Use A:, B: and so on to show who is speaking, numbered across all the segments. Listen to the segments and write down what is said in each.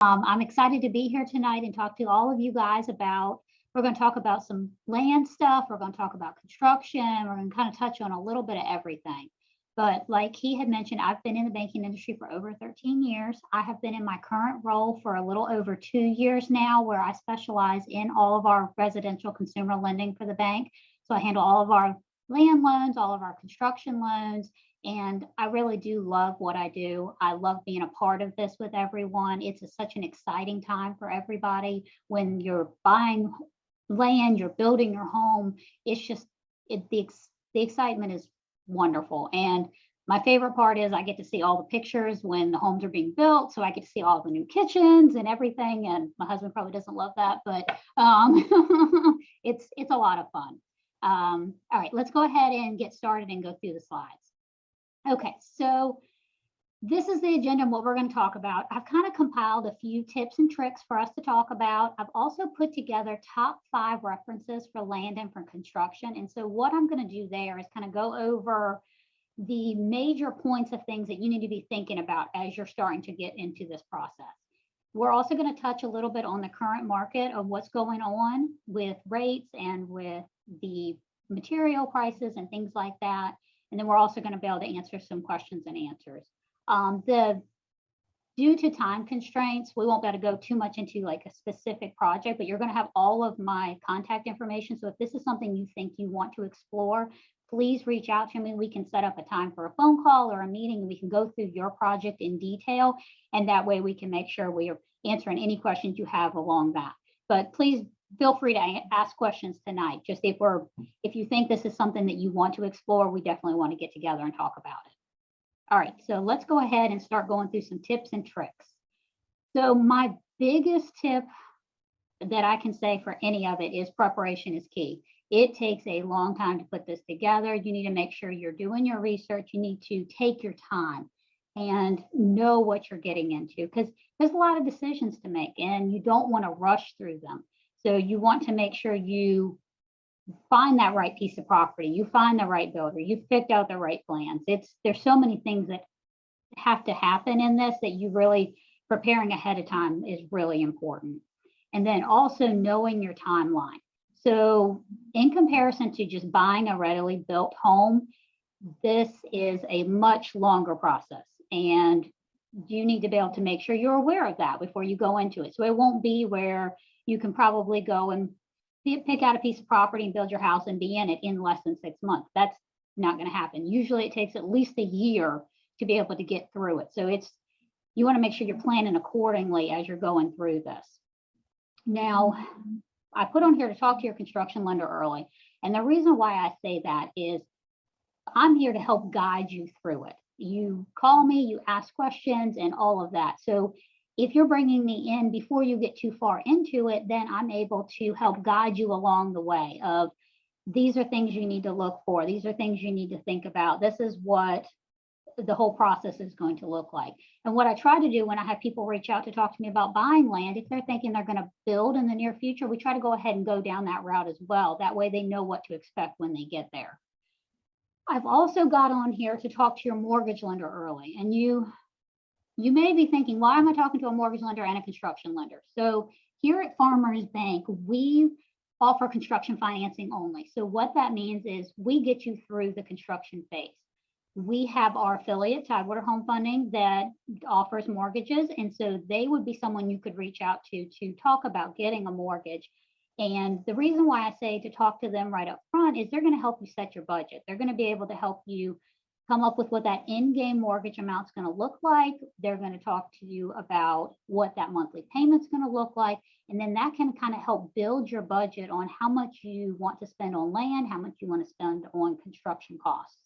A: I'm excited to be here tonight and talk to all of you guys about, we're going to talk about some land stuff. We're going to talk about construction. We're going to kind of touch on a little bit of everything. But like he had mentioned, I've been in the banking industry for over 13 years. I have been in my current role for a little over 2 years now, where I specialize in all of our residential consumer lending for the bank. So I handle all of our land loans, all of our construction loans, and I really do love what I do. I love being a part of this with everyone. Such an exciting time for everybody. When you're buying land, you're building your home. It's just, the excitement is wonderful. And my favorite part is I get to see all the pictures when the homes are being built. So I get to see all the new kitchens and everything. And my husband probably doesn't love that, but it's a lot of fun. All right, let's go ahead and get started and go through the slides. Okay, so this is the agenda and what we're going to talk about. I've kind of compiled a few tips and tricks for us to talk about. I've also put together top 5 references for land and for construction. And so what I'm going to do there is kind of go over the major points of things that you need to be thinking about as you're starting to get into this process. We're also going to touch a little bit on the current market of what's going on with rates and with the material prices and things like that. And then we're also going to be able to answer some questions and answers. Due to time constraints, we won't be able to go too much into like a specific project, but you're going to have all of my contact information. So if this is something you think you want to explore, please reach out to me. We can set up a time for a phone call or a meeting, and we can go through your project in detail. And that way we can make sure we are answering any questions you have along that. But please feel free to ask questions tonight. Just if you think this is something that you want to explore, we definitely want to get together and talk about it. All right, so let's go ahead and start going through some tips and tricks. So my biggest tip that I can say for any of it is preparation is key. It takes a long time to put this together. You need to make sure you're doing your research. You need to take your time and know what you're getting into, because there's a lot of decisions to make and you don't want to rush through them. So you want to make sure you find that right piece of property, you find the right builder, you've picked out the right plans. There's so many things that have to happen in this that you really preparing ahead of time is really important. And then also knowing your timeline. So in comparison to just buying a readily built home, this is a much longer process, and you need to be able to make sure you're aware of that before you go into it. So it won't be where you can probably go and pick out a piece of property and build your house and be in it in less than 6 months. That's not going to happen. Usually it takes at least a year to be able to get through it. So you want to make sure you're planning accordingly as you're going through this. Now, I put on here to talk to your construction lender early. And the reason why I say that is I'm here to help guide you through it. You call me, you ask questions and all of that. So if you're bringing me in before you get too far into it, then I'm able to help guide you along the way of these are things you need to look for. These are things you need to think about. This is what the whole process is going to look like. And what I try to do when I have people reach out to talk to me about buying land, if they're thinking they're going to build in the near future, we try to go ahead and go down that route as well. That way they know what to expect when they get there. I've also got on here to talk to your mortgage lender early. And you may be thinking, why am I talking to a mortgage lender and a construction lender? So here at Farmers Bank, we offer construction financing only. So what that means is we get you through the construction phase. We have our affiliate, Tidewater Home Funding, that offers mortgages. And so they would be someone you could reach out to talk about getting a mortgage. And the reason why I say to talk to them right up front is they're going to help you set your budget. They're going to be able to help you come up with what that in-game mortgage amount is going to look like. They're going to talk to you about what that monthly payment is going to look like. And then that can kind of help build your budget on how much you want to spend on land, how much you want to spend on construction costs.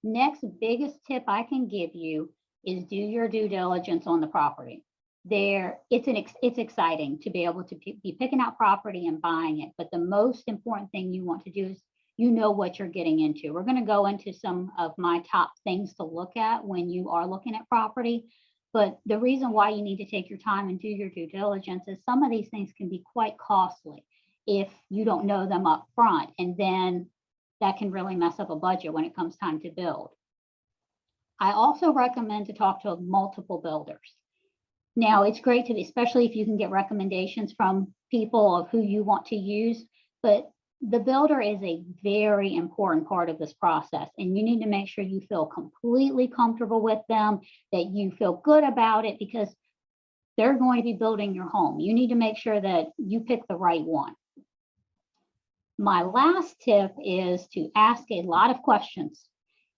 A: Next biggest tip I can give you is do your due diligence on the property. It's exciting to be able to be picking out property and buying it. But the most important thing you want to do is you know what you're getting into. We're going to go into some of my top things to look at when you are looking at property. But the reason why you need to take your time and do your due diligence is some of these things can be quite costly if you don't know them up front. And then that can really mess up a budget when it comes time to build. I also recommend to talk to multiple builders. Now, it's great to, especially if you can get recommendations from people of who you want to use, but the builder is a very important part of this process, and you need to make sure you feel completely comfortable with them, that you feel good about it, because they're going to be building your home. You need to make sure that you pick the right one. My last tip is to ask a lot of questions.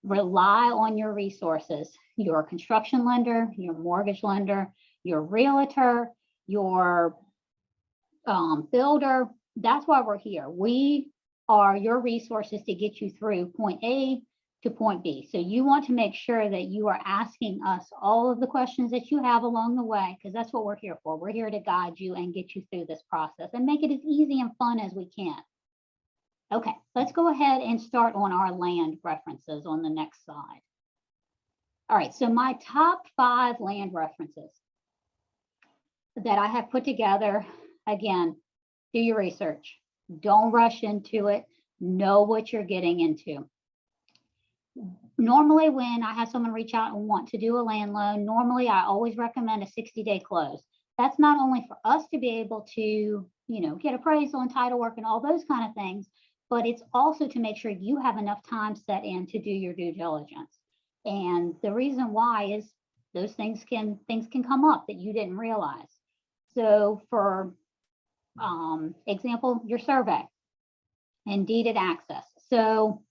A: Rely on your resources, your construction lender, your mortgage lender, your realtor, your builder. That's why we're here. We are your resources to get you through point A to point B. So you want to make sure that you are asking us all of the questions that you have along the way, because that's what we're here for. We're here to guide you and get you through this process and make it as easy and fun as we can. Okay, let's go ahead and start on our land references on the next slide. All right, so my top 5 land references that I have put together, again, do your research. Don't rush into it. Know what you're getting into. Normally, when I have someone reach out and want to do a land loan, normally I always recommend a 60-day close. That's not only for us to be able to, get appraisal and title work and all those kind of things, but it's also to make sure you have enough time set in to do your due diligence. And the reason why is those things can come up that you didn't realize. So for example, your survey and deeded access. So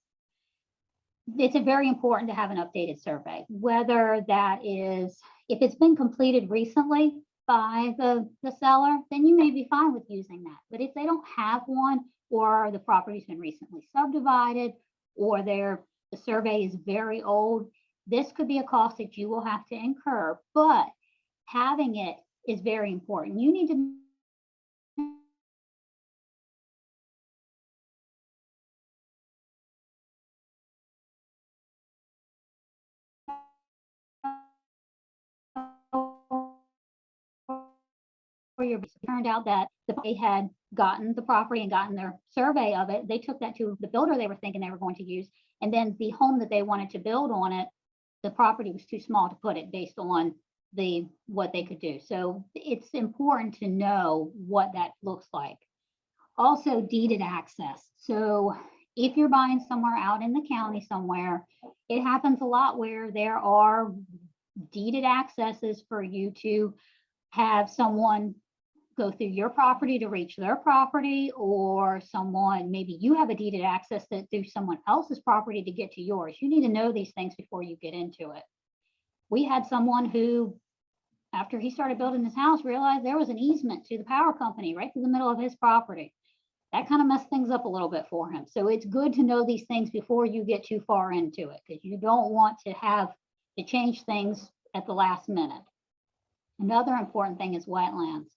A: it's very important to have an updated survey, whether that is, if it's been completed recently by the seller, then you may be fine with using that. But if they don't have one, or the property's been recently subdivided, or the survey is very old, this could be a cost that you will have to incur, but having it is very important. You need to turned out that they had gotten the property and gotten their survey of it. They took that to the builder they were thinking they were going to use. And then the home that they wanted to build on it, the property was too small to put it based on what they could do. So it's important to know what that looks like. Also, deeded access. So if you're buying somewhere out in the county somewhere, it happens a lot where there are deeded accesses for you to have someone go through your property to reach their property, or maybe you have a deeded access that through someone else's property to get to yours. You need to know these things before you get into it. We had someone who, after he started building his house, realized there was an easement to the power company right through the middle of his property. That kind of messed things up a little bit for him. So it's good to know these things before you get too far into it, because you don't want to have to change things at the last minute. Another important thing is wetlands.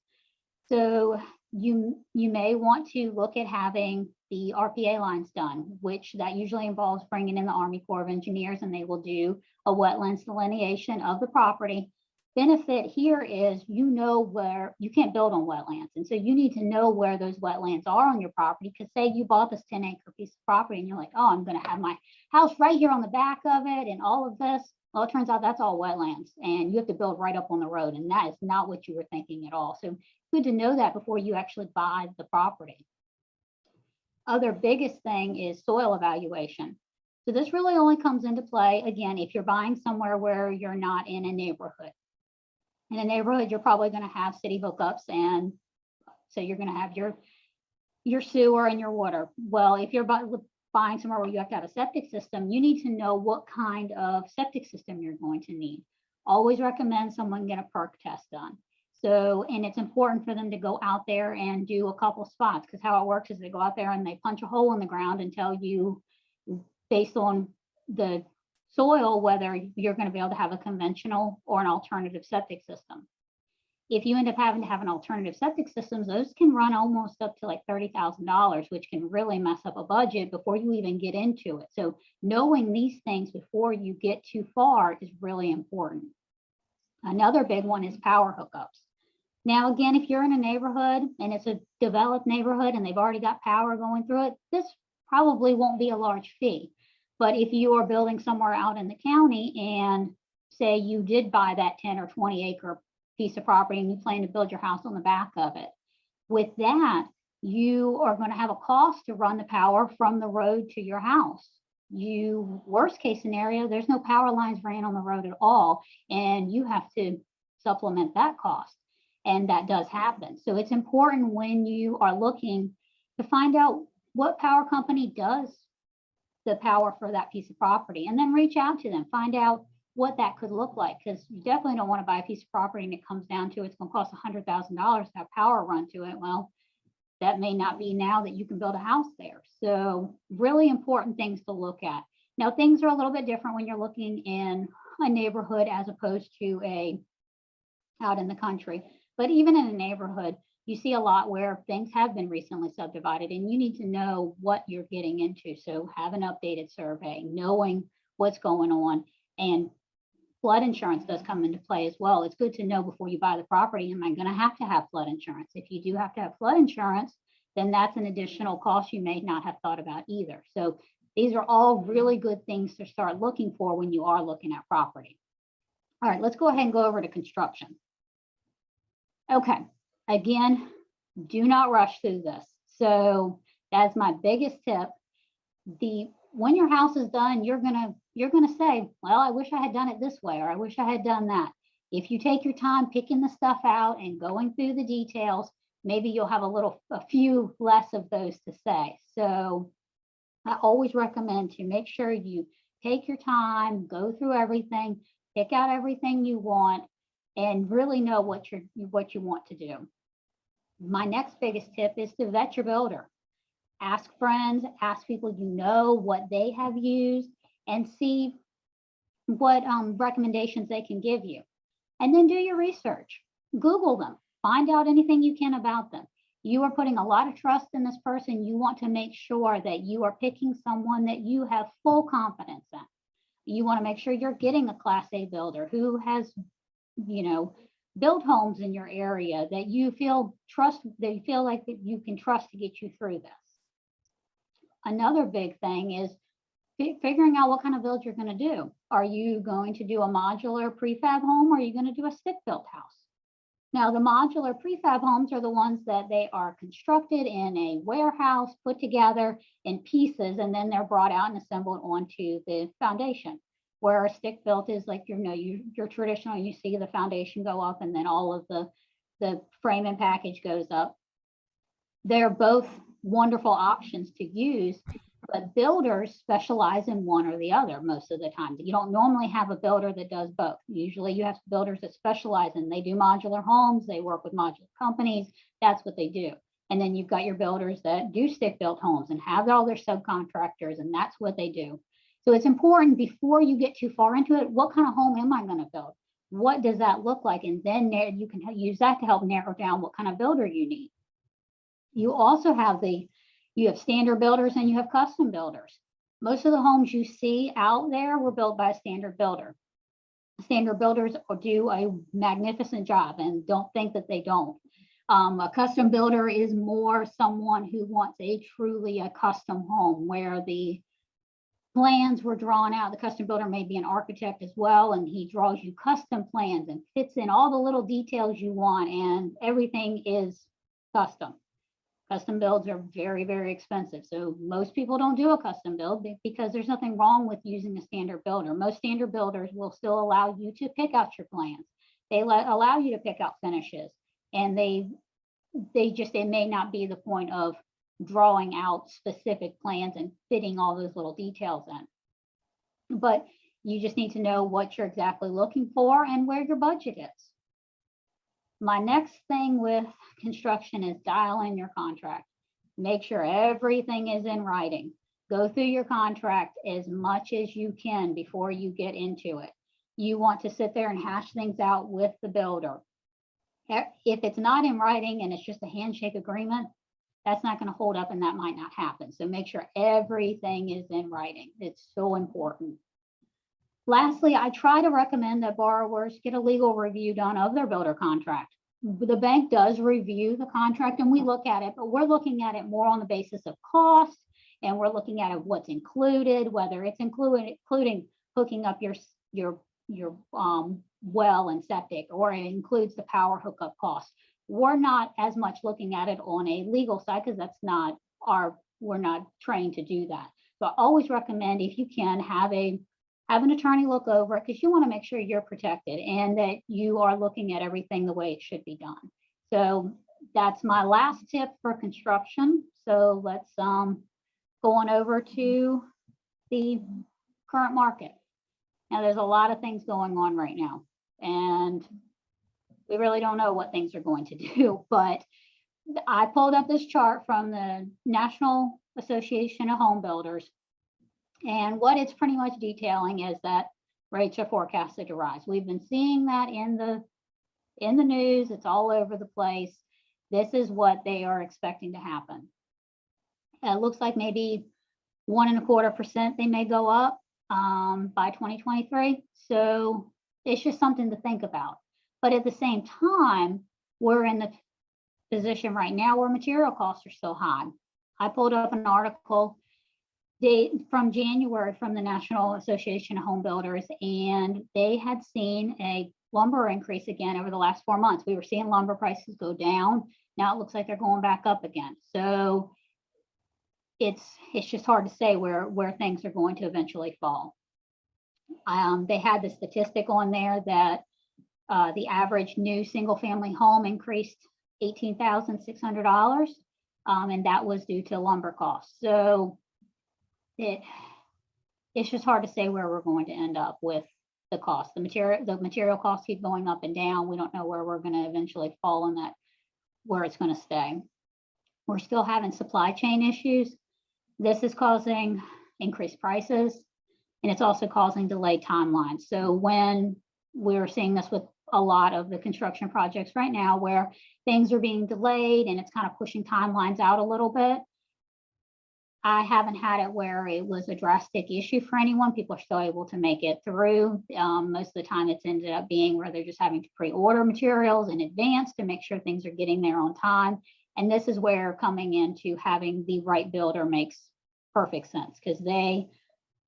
A: So you may want to look at having the RPA lines done, which that usually involves bringing in the Army Corps of Engineers, and they will do a wetlands delineation of the property. Benefit here is where you can't build on wetlands. And so you need to know where those wetlands are on your property, because say you bought this 10-acre piece of property and you're like, oh, I'm going to have my house right here on the back of it and all of this. Well, it turns out that's all wetlands and you have to build right up on the road. And that is not what you were thinking at all. So good to know that before you actually buy the property. Other biggest thing is soil evaluation. So this really only comes into play, again, if you're buying somewhere where you're not in a neighborhood. In a neighborhood, you're probably going to have city hookups, and so you're going to have your sewer and your water. Well, if you're buying somewhere where you have to have a septic system, you need to know what kind of septic system you're going to need. Always recommend someone get a perk test done. So, and it's important for them to go out there and do a couple spots, because how it works is they go out there and they punch a hole in the ground and tell you, based on the soil, whether you're going to be able to have a conventional or an alternative septic system. If you end up having to have an alternative septic system, those can run almost up to like $30,000, which can really mess up a budget before you even get into it. So knowing these things before you get too far is really important. Another big one is power hookups. Now, again, if you're in a neighborhood and it's a developed neighborhood and they've already got power going through it, this probably won't be a large fee. But if you are building somewhere out in the county and say you did buy that 10 or 20 acre piece of property and you plan to build your house on the back of it. With that, you are going to have a cost to run the power from the road to your house. Worst case scenario, there's no power lines ran on the road at all, and you have to supplement that cost. And that does happen. So it's important when you are looking to find out what power company does the power for that piece of property, and then reach out to them, find out what that could look like, because you definitely don't want to buy a piece of property and it comes down to it's going to cost $100,000 to have power run to it. Well, that may not be now that you can build a house there. So really important things to look at. Now, things are a little bit different when you're looking in a neighborhood as opposed to out in the country. But even in a neighborhood, you see a lot where things have been recently subdivided, and you need to know what you're getting into. So have an updated survey, knowing what's going on, and flood insurance does come into play as well. It's good to know before you buy the property, am I going to have flood insurance? If you do have to have flood insurance, then that's an additional cost you may not have thought about either. So these are all really good things to start looking for when you are looking at property. All right, let's go ahead and go over to construction. Okay, again, do not rush through this. So that's my biggest tip. When your house is done, you're gonna say, well, I wish I had done it this way, or I wish I had done that. If you take your time picking the stuff out and going through the details, maybe you'll have a few less of those to say. So I always recommend to make sure you take your time, go through everything, pick out everything you want, and really know what you want to do. My next biggest tip is to vet your builder. Ask friends, ask people you know what they have used, and see what recommendations they can give you. And then do your research. Google them. Find out anything you can about them. You are putting a lot of trust in this person. You want to make sure that you are picking someone that you have full confidence in. You want to make sure you're getting a Class A builder who has, built homes in your area that you feel like that you can trust to get you through this. Another big thing is figuring out what kind of build you're going to do. Are you going to do a modular prefab home, or are you going to do a stick-built house? Now, the modular prefab homes are the ones that they are constructed in a warehouse, put together in pieces, and then they're brought out and assembled onto the foundation. Where a stick-built is like, your traditional, you see the foundation go up and then all of the frame and package goes up. They're both wonderful options to use, but builders specialize in one or the other most of the time. You don't normally have a builder that does both. Usually you have builders that specialize in, they do modular homes, they work with modular companies, that's what they do. And then you've got your builders that do stick-built homes and have all their subcontractors, and that's what they do. So it's important before you get too far into it, what kind of home am I going to build? What does that look like? And then you can use that to help narrow down what kind of builder you need. You also have you have standard builders and you have custom builders. Most of the homes you see out there were built by a standard builder. Standard builders do a magnificent job, and don't think that they don't. A custom builder is more someone who wants truly a custom home where the plans were drawn out. The custom builder may be an architect as well, and he draws you custom plans and fits in all the little details you want, and everything is custom. Custom builds are very, very expensive. So most people don't do a custom build because there's nothing wrong with using a standard builder. Most standard builders will still allow you to pick out your plans. They allow you to pick out finishes, and it may not be the point of drawing out specific plans and fitting all those little details in. But you just need to know what you're exactly looking for and where your budget is. My next thing with construction is dial in your contract. Make sure everything is in writing. Go through your contract as much as you can before you get into it. You want to sit there and hash things out with the builder. If it's not in writing and it's just a handshake agreement, that's not going to hold up, and that might not happen. So make sure everything is in writing. It's so important. Lastly, I try to recommend that borrowers get a legal review done of their builder contract. The bank does review the contract and we look at it, but we're looking at it more on the basis of cost, and we're looking at what's included, whether it's including hooking up your well and septic, or it includes the power hookup cost. We're not as much looking at it on a legal side because that's not we're not trained to do that. So I always recommend, if you can, have an attorney look over it, because you want to make sure you're protected and that you are looking at everything the way it should be done. So that's my last tip for construction. So let's go on over to the current market. Now, there's a lot of things going on right now, and we really don't know what things are going to do, but I pulled up this chart from the National Association of Home Builders, and what it's pretty much detailing is that rates are forecasted to rise. We've been seeing that in the news. It's all over the place. This is what they are expecting to happen. It looks like maybe 1.25% they may go up by 2023. So it's just something to think about. But at the same time, we're in the position right now where material costs are so high. I pulled up an article from January from the National Association of Home Builders, and they had seen a lumber increase again over the last 4 months. We were seeing lumber prices go down. Now it looks like they're going back up again. So it's just hard to say where things are going to eventually fall. They had the statistic on there that the average new single family home increased $18,600, and that was due to lumber costs. So it's just hard to say where we're going to end up with the cost. The material costs keep going up and down. We don't know where we're going to eventually fall on that, where it's going to stay. We're still having supply chain issues. This is causing increased prices, and it's also causing delayed timelines. So when we're seeing this with a lot of the construction projects right now, where things are being delayed and it's kind of pushing timelines out a little bit. I haven't had it where it was a drastic issue for anyone. People are still able to make it through. Most of the time it's ended up being where they're just having to pre-order materials in advance to make sure things are getting there on time. And this is where coming into having the right builder makes perfect sense, because they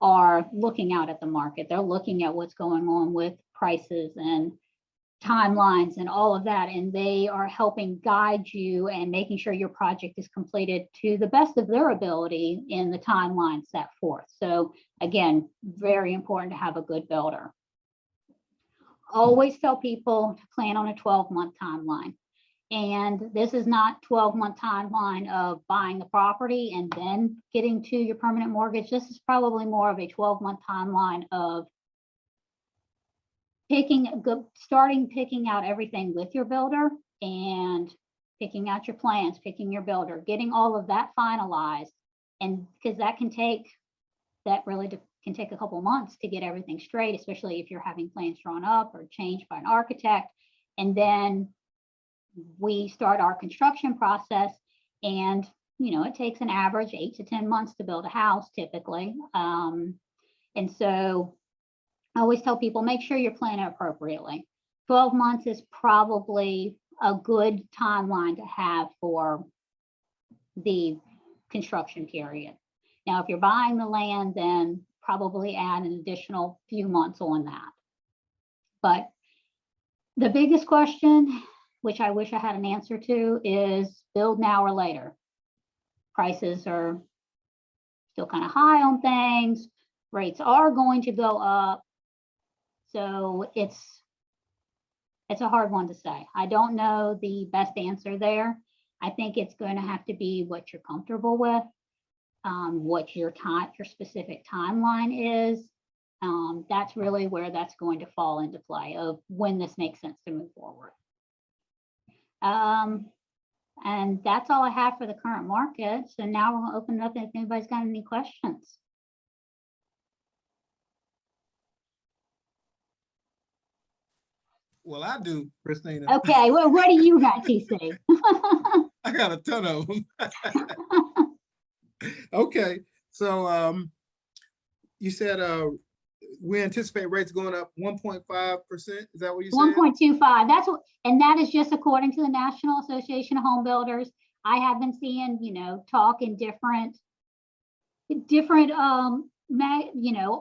A: are looking out at the market. They're looking at what's going on with prices and timelines and all of that, and they are helping guide you and making sure your project is completed to the best of their ability in the timeline set forth. So again, very important to have a good builder. Always tell people to plan on a 12-month timeline. And this is not 12-month timeline of buying the property and then getting to your permanent mortgage. This is probably more of a 12-month timeline of picking out everything with your builder and picking out your plans, picking your builder, getting all of that finalized. And because that can take a couple months to get everything straight, especially if you're having plans drawn up or changed by an architect. And then we start our construction process, and it takes an average 8 to 10 months to build a house typically. And so I always tell people, make sure you're planning appropriately. 12 months is probably a good timeline to have for the construction period. Now, if you're buying the land, then probably add an additional few months on that. But the biggest question, which I wish I had an answer to, is build now or later. Prices are still kind of high on things. Rates are going to go up. So it's a hard one to say. I don't know the best answer there. I think it's going to have to be what you're comfortable with, what your specific timeline is. That's really where that's going to fall into play of when this makes sense to move forward. And that's all I have for the current market. So now we're going to open it up if anybody's got any questions.
B: Well, I do, Christina.
A: Okay, well, what do you got, TC?
B: I got a ton of them. Okay, so you said we anticipate rates going up 1.5%. Is that what you said?
A: 1.25. That's what, and that is just according to the National Association of Home Builders. I have been seeing, talk in different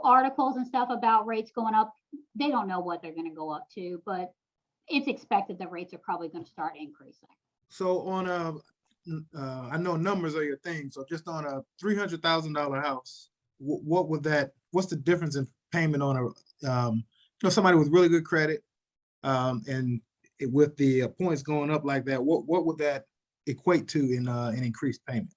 A: articles and stuff about rates going up. They don't know what they're going to go up to, but it's expected that rates are probably going to start increasing.
B: So on I know numbers are your thing. So just on a $300,000 house, what would what's the difference in payment on somebody with really good credit, and with the points going up like that, what would that equate to in an increased payment?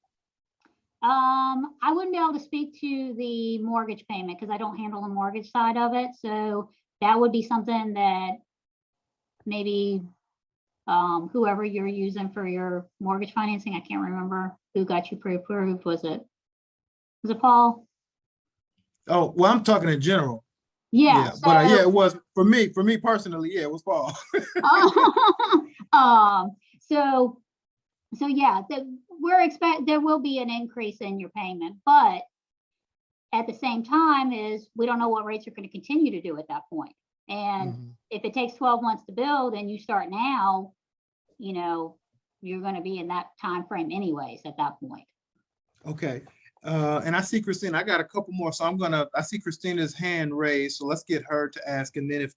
A: I wouldn't be able to speak to the mortgage payment because I don't handle the mortgage side of it. So that would be something that maybe whoever you're using for your mortgage financing, I can't remember who got you pre-approved. Was it Paul?
B: Oh, well, I'm talking in general.
A: Yeah.
B: But yeah, it was for me personally. Yeah, it was Paul.
A: So yeah, there will be an increase in your payment, but at the same time we don't know what rates are going to continue to do at that point. And if it takes 12 months to build and you start now, you're going to be in that time frame anyways at that point.
B: Okay. And I see Christina, I got a couple more. So I see Christina's hand raised. So let's get her to ask. And then if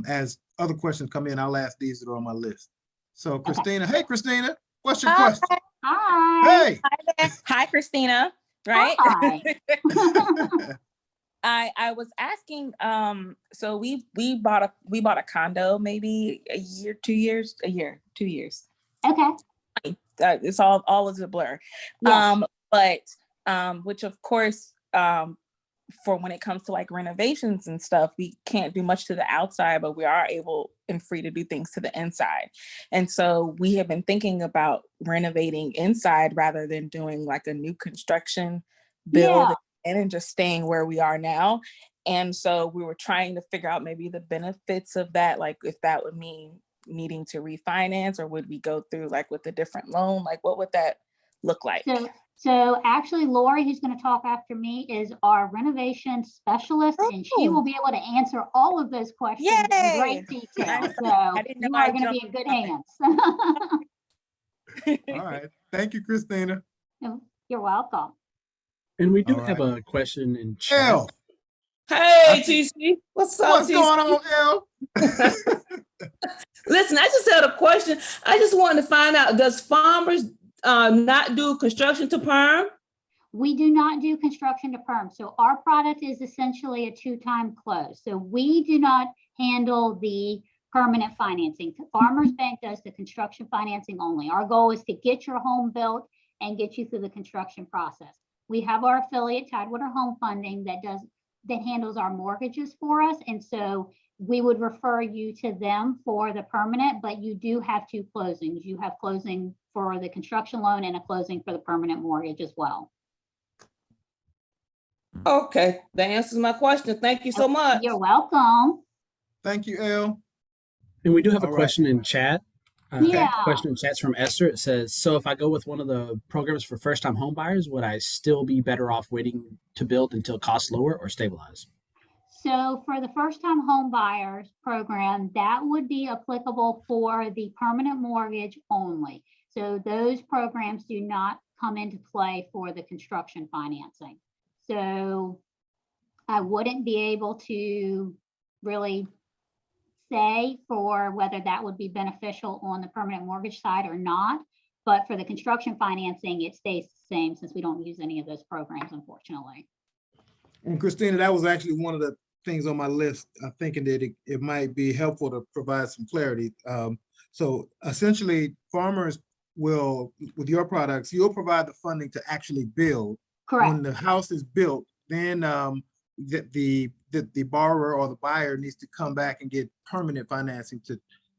B: as other questions come in, I'll ask these that are on my list. So Christina, okay. Hey, Christina, what's your question?
A: Hi.
B: Hey.
C: Hi there. Hi, Christina. Right?
A: Hi.
C: I was asking, so we bought a condo maybe a year, 2 years.
A: Okay.
C: It's all is a blur.
A: Yes.
C: But which of course, for when it comes to like renovations and stuff, we can't do much to the outside, but we are able and free to do things to the inside. And so we have been thinking about renovating inside rather than doing like a new construction build and just staying where we are now. And so we were trying to figure out maybe the benefits of that, like if that would mean needing to refinance, or would we go through like with a different loan? Like what would that look like?
A: So actually, Lori, who's going to talk after me, is our renovation specialist, and she will be able to answer all of those questions in great detail. So you are going to be in good hands.
B: All right. Thank you, Christina.
A: You're welcome.
D: And we do have a question in chat.
B: Elle.
E: Hey, TC. What's up,
B: What's
E: TC?
B: going on, Elle?
E: Listen, I just had a question. I just wanted to find out, does Farmers not do construction to perm?
A: We do not do construction to perm. So our product is essentially a 2-time close. So we do not handle the permanent financing. Farmers Bank does the construction financing only. Our goal is to get your home built and get you through the construction process. We have our affiliate Tidewater Home Funding that handles our mortgages for us. And so we would refer you to them for the permanent, but you do have 2 closings. You have closing for the construction loan and a closing for the permanent mortgage as well.
E: Okay, that answers my question. Thank you so much.
A: You're welcome.
B: Thank you, Elle.
D: And we do have a question in chat.
A: Yeah.
D: Question in chat's from Esther. It says, so if I go with one of the programs for first-time home buyers, would I still be better off waiting to build until costs lower or stabilize?
A: So for the first-time home buyers program, that would be applicable for the permanent mortgage only. So those programs do not come into play for the construction financing. So I wouldn't be able to really say for whether that would be beneficial on the permanent mortgage side or not. But for the construction financing, it stays the same since we don't use any of those programs, unfortunately.
B: And Christina, that was actually one of the things on my list. I'm thinking that it might be helpful to provide some clarity. So essentially, farmers will, with your products, you'll provide the funding to actually build.
A: Correct.
B: When the house is built, then the borrower or the buyer needs to come back and get permanent financing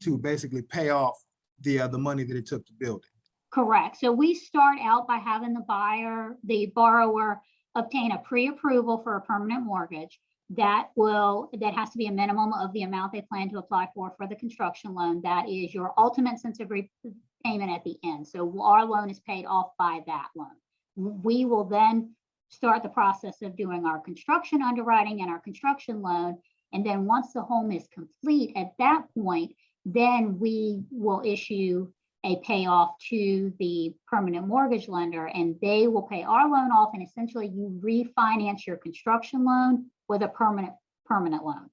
B: to basically pay off the money that it took to build it.
A: Correct. So we start out by having the borrower obtain a pre-approval for a permanent mortgage. That has to be a minimum of the amount they plan to apply for the construction loan. That is your ultimate sense of repayment at the end. So our loan is paid off by that loan. We will then start the process of doing our construction underwriting and our construction loan. And then once the home is complete, at that point, then we will issue a payoff to the permanent mortgage lender, and they will pay our loan off, and essentially you refinance your construction loan with a permanent loan.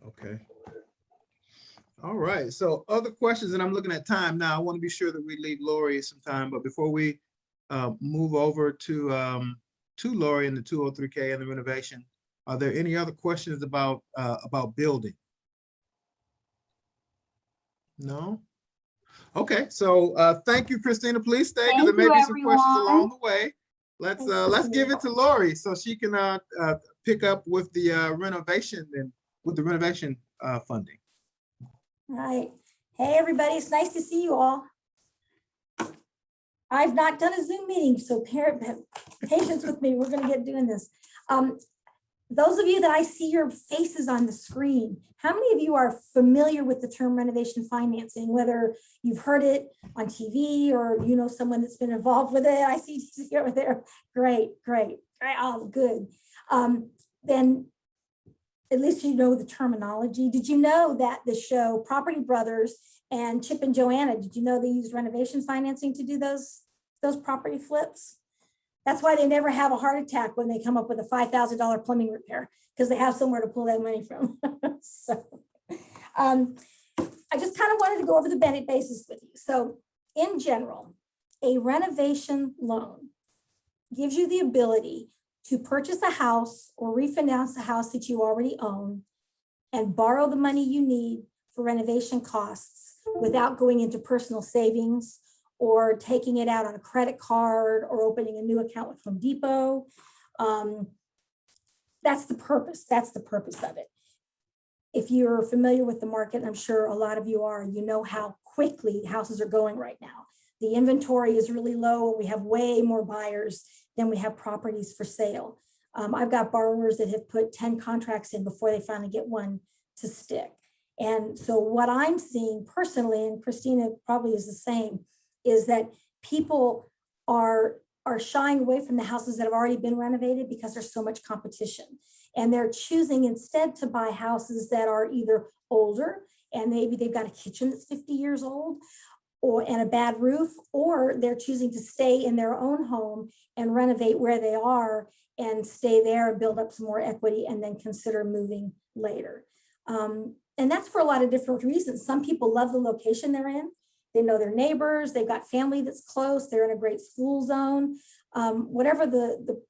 B: Okay. All right. So other questions, and I'm looking at time now. I want to be sure that we leave Lori some time, but before we move over to Lori and the 203K and the renovation, are there any other questions about building? No? Okay, so thank you, Christina. Please stay because there
A: Thank
B: may
A: you,
B: be some questions
A: everyone.
B: along the way. Let's
F: Thanks,
B: give it to Lori so she can pick up with the renovation and with the renovation funding.
F: All right. Hey, everybody. It's nice to see you all. I've not done a Zoom meeting, so patience with me. We're going to get doing this. Those of you that I see your faces on the screen, how many of you are familiar with the term renovation financing, whether you've heard it on TV or you know someone that's been involved with it? I see you over there. Great. Oh, good. Then at least you know the terminology. Did you know that the show Property Brothers and Chip and Joanna, did you know they use renovation financing to do those property flips? That's why they never have a heart attack when they come up with a $5,000 plumbing repair, because they have somewhere to pull that money from. So I just kind of wanted to go over the basics with you. So in general, a renovation loan gives you the ability to purchase a house or refinance a house that you already own and borrow the money you need for renovation costs without going into personal savings or taking it out on a credit card or opening a new account with Home Depot. That's the purpose. That's the purpose of it. If you're familiar with the market, I'm sure a lot of you are, you know how quickly houses are going right now. The inventory is really low. We have way more buyers than we have properties for sale. I've got borrowers that have put 10 contracts in before they finally get one to stick. And so what I'm seeing personally, and Christina probably is the same, is that people are shying away from the houses that have already been renovated because there's so much competition. And they're choosing instead to buy houses that are either older and maybe they've got a kitchen that's 50 years old and a bad roof, or they're choosing to stay in their own home and renovate where they are and stay there and build up some more equity and then consider moving later. And that's for a lot of different reasons. Some people love the location they're in. They know their neighbors, they've got family that's close, they're in a great school zone, whatever the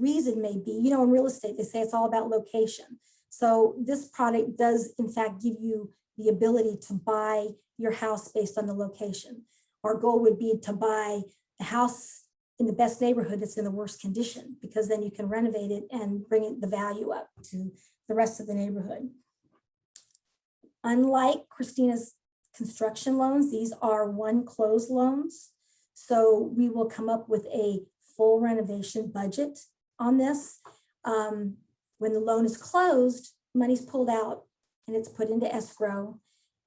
F: reason may be. You know, in real estate, they say it's all about location. So this product does in fact give you the ability to buy your house based on the location. Our goal would be to buy the house in the best neighborhood that's in the worst condition, because then you can renovate it and bring the value up to the rest of the neighborhood. Unlike Christina's construction loans, these are one close loans. So we will come up with a full renovation budget on this. When the loan is closed, money's pulled out and it's put into escrow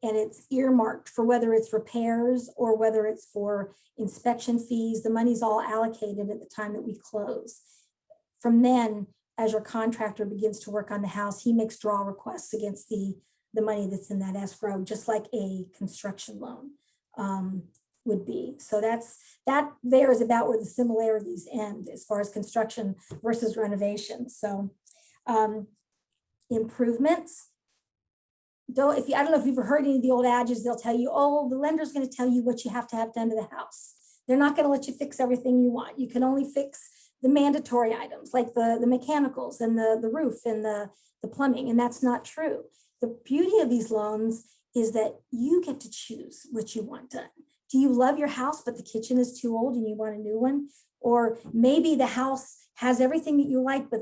F: and it's earmarked for whether it's repairs or whether it's for inspection fees. The money's all allocated at the time that we close. From then, as your contractor begins to work on the house, he makes draw requests against the money that's in that escrow, just like a construction loan would be. So that there is about where the similarities end as far as construction versus renovation. So improvements. I don't know if you've heard any of the old adage, they'll tell you, oh, the lender's going to tell you what you have to have done to the house. They're not going to let you fix everything you want. You can only fix the mandatory items like the mechanicals and the roof and the plumbing, and that's not true. The beauty of these loans is that you get to choose what you want done. Do you love your house, but the kitchen is too old and you want a new one? Or maybe the house has everything that you like, but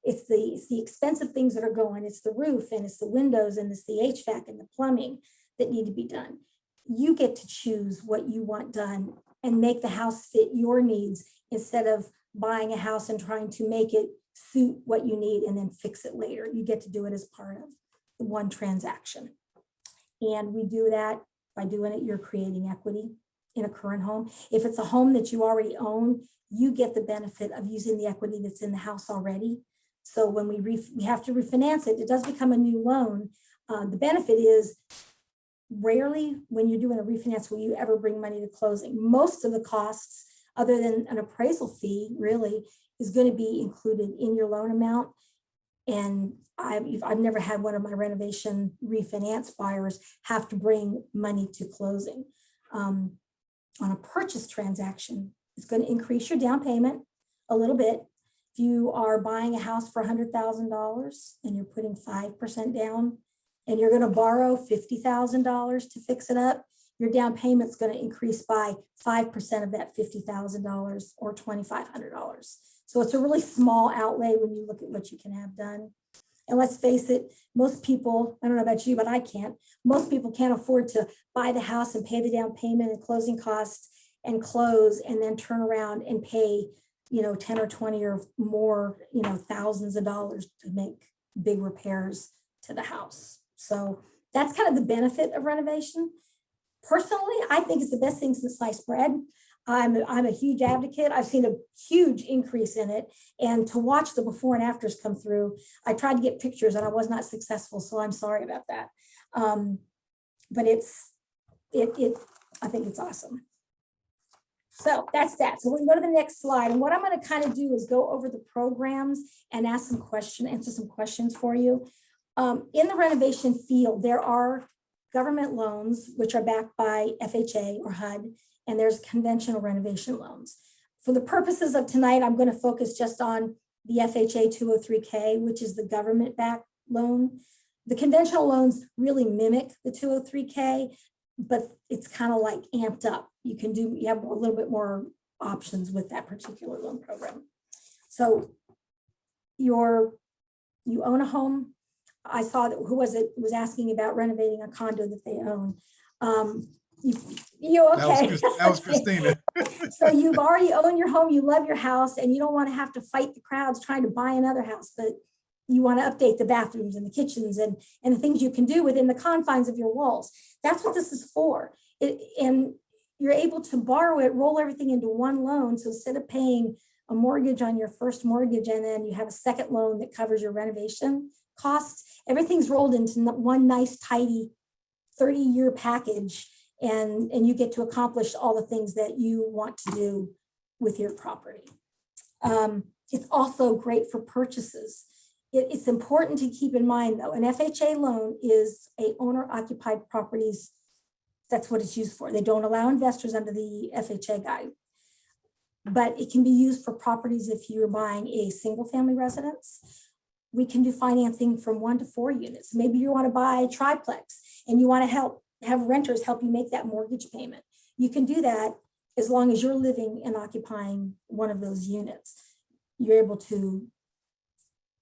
F: it's the expensive things that are going. It's the roof and it's the windows and it's the HVAC and the plumbing that need to be done. You get to choose what you want done and make the house fit your needs instead of buying a house and trying to make it suit what you need and then fix it later. You get to do it as part of the one transaction. And we do that by doing it, you're creating equity in a current home. If it's a home that you already own, you get the benefit of using the equity that's in the house already. So when we have to refinance it, it does become a new loan. The benefit is rarely when you're doing a refinance will you ever bring money to closing. Most of the costs, other than an appraisal fee, really is going to be included in your loan amount. And I've never had one of my renovation refinance buyers have to bring money to closing. On a purchase transaction, it's going to increase your down payment a little bit. If you are buying a house for $100,000 and you're putting 5% down and you're going to borrow $50,000 to fix it up, your down payment's going to increase by 5% of that $50,000 or $2,500. So it's a really small outlay when you look at what you can have done. And let's face it, most people, I don't know about you, but I can't. Most people can't afford to buy the house and pay the down payment and closing costs and close and then turn around and pay, 10 or 20 or more, thousands of dollars to make big repairs to the house. So that's kind of the benefit of renovation. Personally, I think it's the best thing since sliced bread. I'm a huge advocate. I've seen a huge increase in it. And to watch the before and afters come through, I tried to get pictures and I was not successful. So I'm sorry about that. But I think it's awesome. So that's that. So we can go to the next slide. And what I'm going to kind of do is go over the programs and answer some questions for you. In the renovation field, there are government loans, which are backed by FHA or HUD, and there's conventional renovation loans. For the purposes of tonight, I'm going to focus just on the FHA 203K, which is the government-backed loan. The conventional loans really mimic the 203K, but it's kind of like amped up. You have a little bit more options with that particular loan program. So you own a home. I saw that, who was it, was asking about renovating a condo that they own. You okay?
B: That was Christina.
F: So you've already owned your home, you love your house, and you don't want to have to fight the crowds trying to buy another house, but you want to update the bathrooms and the kitchens and the things you can do within the confines of your walls. That's what this is for. And you're able to borrow it, roll everything into one loan. So instead of paying a mortgage on your first mortgage and then you have a second loan that covers your renovation costs, everything's rolled into one nice, tidy 30-year package. And you get to accomplish all the things that you want to do with your property. It's also great for purchases. It's important to keep in mind, though, an FHA loan is a owner-occupied properties. That's what it's used for. They don't allow investors under the FHA guide, but it can be used for properties if you're buying a single-family residence. We can do financing from 1 to 4 units. Maybe you want to buy a triplex and you want to have renters help you make that mortgage payment. You can do that as long as you're living and occupying one of those units. You're able to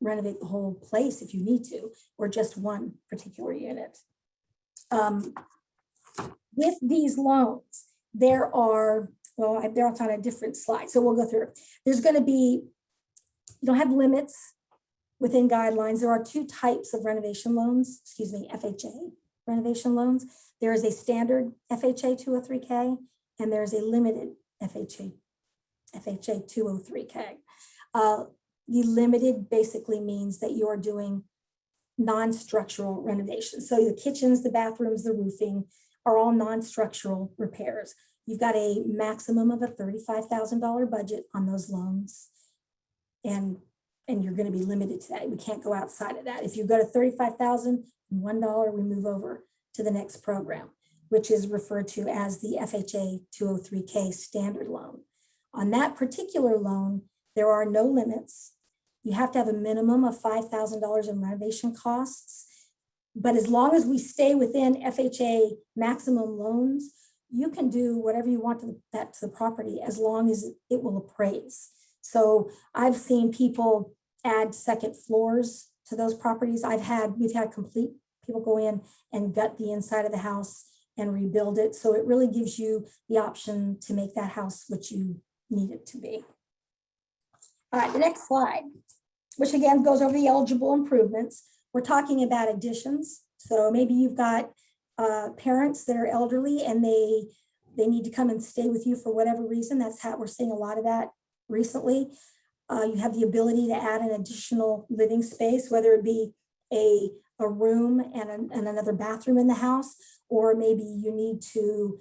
F: renovate the whole place if you need to, or just one particular unit. With these loans, they're on a different slide, so we'll go through. There's going to be, you don't have limits within guidelines. There are 2 types of renovation loans, FHA renovation loans. There is a standard FHA 203K and there's a limited FHA 203K. The limited basically means that you're doing non-structural renovations. So the kitchens, the bathrooms, the roofing are all non-structural repairs. You've got a maximum of a $35,000 budget on those loans. And you're going to be limited to that. We can't go outside of that. If you go to $35,000, $1, we move over to the next program, which is referred to as the FHA 203K standard loan. On that particular loan, there are no limits. You have to have a minimum of $5,000 in renovation costs. But as long as we stay within FHA maximum loans, you can do whatever you want to the property as long as it will appraise. So I've seen people add second floors to those properties. We've had complete people go in and gut the inside of the house and rebuild it. So it really gives you the option to make that house what you need it to be. All right, the next slide, which again goes over the eligible improvements. We're talking about additions. So maybe you've got parents that are elderly and they need to come and stay with you for whatever reason. That's how we're seeing a lot of that recently. You have the ability to add an additional living space, whether it be a a room and another bathroom in the house, or maybe you need to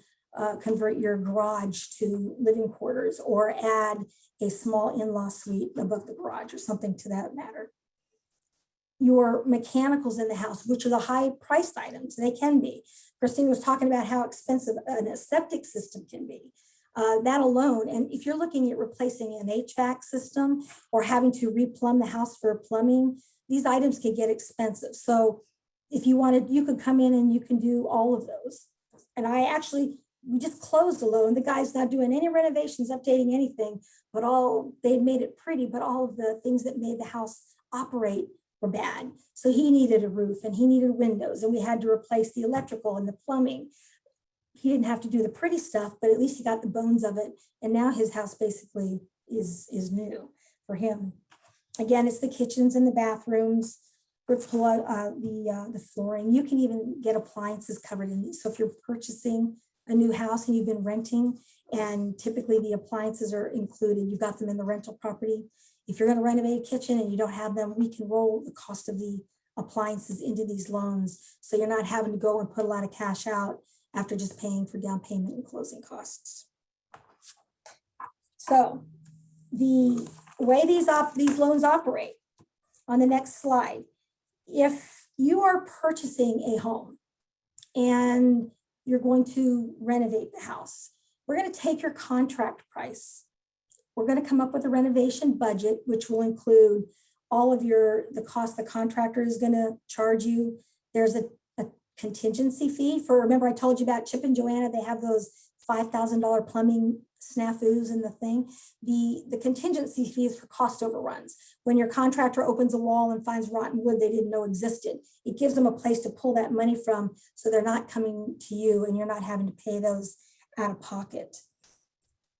F: convert your garage to living quarters or add a small in-law suite above the garage or something to that matter. Your mechanicals in the house, which are the high priced items, they can be. Christine was talking about how expensive a septic system can be. That alone, and if you're looking at replacing an HVAC system or having to replumb the house for plumbing, these items can get expensive. So if you wanted, you could come in and you can do all of those. And we just closed a loan. The guy's not doing any renovations, updating anything, but they made it pretty, but all of the things that made the house operate were bad. So he needed a roof and he needed windows, and we had to replace the electrical and the plumbing. He didn't have to do the pretty stuff, but at least he got the bones of it. And now his house basically is new for him. Again, it's the kitchens and the bathrooms, the flooring. You can even get appliances covered in these. So if you're purchasing a new house and you've been renting, and typically the appliances are included, you've got them in the rental property. If you're going to renovate a kitchen and you don't have them, we can roll the cost of the appliances into these loans. So you're not having to go and put a lot of cash out after just paying for down payment and closing costs. So the way these loans operate, on the next slide, if you are purchasing a home and you're going to renovate the house, we're going to take your contract price. We're going to come up with a renovation budget, which will include all of the cost the contractor is going to charge you. There's a contingency fee for, remember I told you about Chip and Joanna, they have those $5,000 plumbing snafus in the thing. The contingency fee is for cost overruns. When your contractor opens a wall and finds rotten wood they didn't know existed, it gives them a place to pull that money from, so they're not coming to you and you're not having to pay those out of pocket.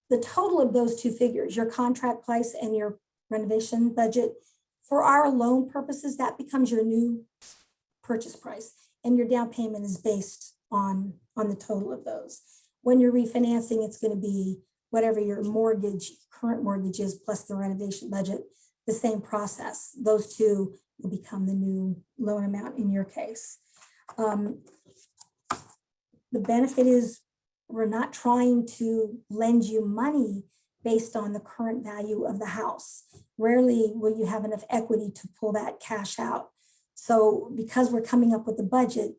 F: The total of those two figures, your contract price and your renovation budget, for our loan purposes, that becomes your new purchase price. And your down payment is based on the total of those. When you're refinancing, it's going to be whatever your current mortgage is, plus the renovation budget, the same process. Those two will become the new loan amount in your case. The benefit is we're not trying to lend you money based on the current value of the house. Rarely will you have enough equity to pull that cash out. So because we're coming up with a budget,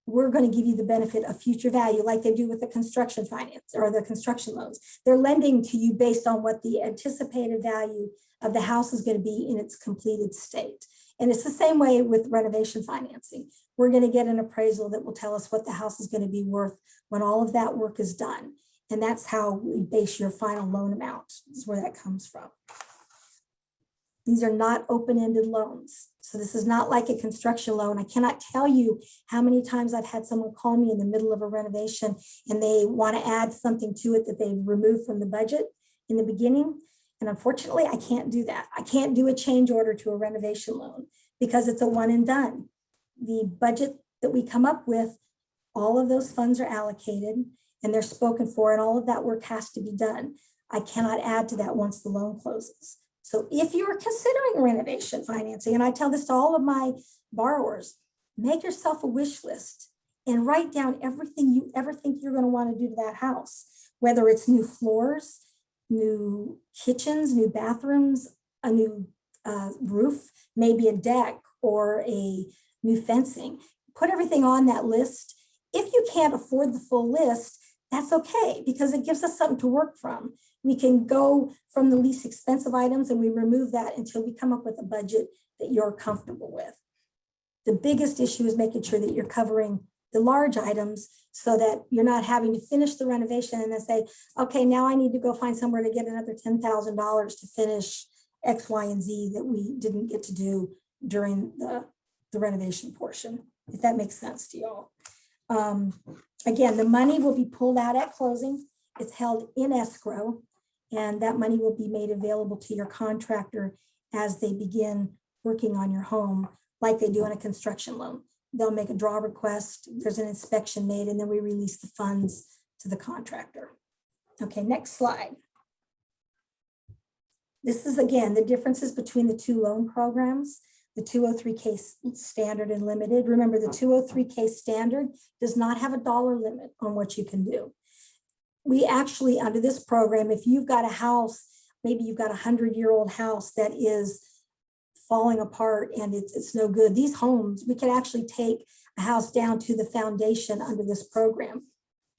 F: we're going to give you the benefit of future value like they do with the construction finance or the construction loans. They're lending to you based on what the anticipated value of the house is going to be in its completed state. And it's the same way with renovation financing. We're going to get an appraisal that will tell us what the house is going to be worth when all of that work is done. And that's how we base your final loan amount, is where that comes from. These are not open-ended loans. So this is not like a construction loan. I cannot tell you how many times I've had someone call me in the middle of a renovation and they want to add something to it that they've removed from the budget in the beginning. And unfortunately, I can't do that. I can't do a change order to a renovation loan because it's a one and done. The budget that we come up with, all of those funds are allocated and they're spoken for, and all of that work has to be done. I cannot add to that once the loan closes. So if you're considering renovation financing, and I tell this to all of my borrowers, make yourself a wish list and write down everything you ever think you're going to want to do to that house, whether it's new floors, new kitchens, new bathrooms, a new roof, maybe a deck or a new fencing. Put everything on that list. If you can't afford the full list, that's okay, because it gives us something to work from. We can go from the least expensive items and we remove that until we come up with a budget that you're comfortable with. The biggest issue is making sure that you're covering the large items so that you're not having to finish the renovation and then say, okay, now I need to go find somewhere to get another $10,000 to finish X, Y, and Z that we didn't get to do during the renovation portion, if that makes sense to y'all. Again, the money will be pulled out at closing. It's held in escrow, and that money will be made available to your contractor as they begin working on your home, like they do on a construction loan. They'll make a draw request, there's an inspection made, and then we release the funds to the contractor. Okay, next slide. This is, again, the differences between the two loan programs. the 203K standard and limited. Remember, the 203K standard does not have a dollar limit on what you can do. We actually, under this program, if you've got a house, maybe you've got a 100-year-old house that is falling apart and it's no good. These homes, we can actually take a house down to the foundation under this program.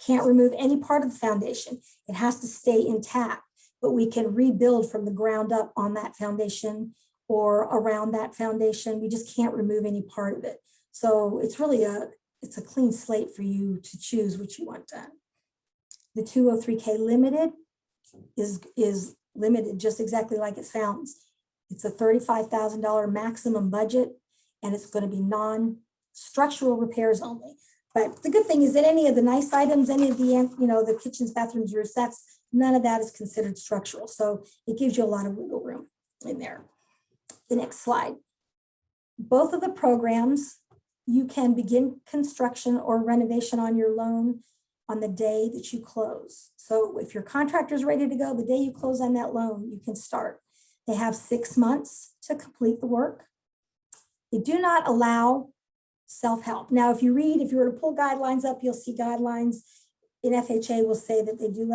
F: Can't remove any part of the foundation. It has to stay intact, but we can rebuild from the ground up on that foundation or around that foundation. We just can't remove any part of it. So it's really it's a clean slate for you to choose what you want done. The 203K limited is limited just exactly like it sounds. It's a $35,000 maximum budget, and it's going to be non-structural repairs only. But the good thing is that any of the nice items, any of the, the kitchens, bathrooms, roofs, none of that is considered structural. So it gives you a lot of wiggle room in there. The next slide. Both of the programs, you can begin construction or renovation on your loan on the day that you close. So if your contractor is ready to go, the day you close on that loan, you can start. They have 6 months to complete the work. They do not allow self-help. Now, if you were to pull guidelines up, you'll see guidelines in FHA will say that they do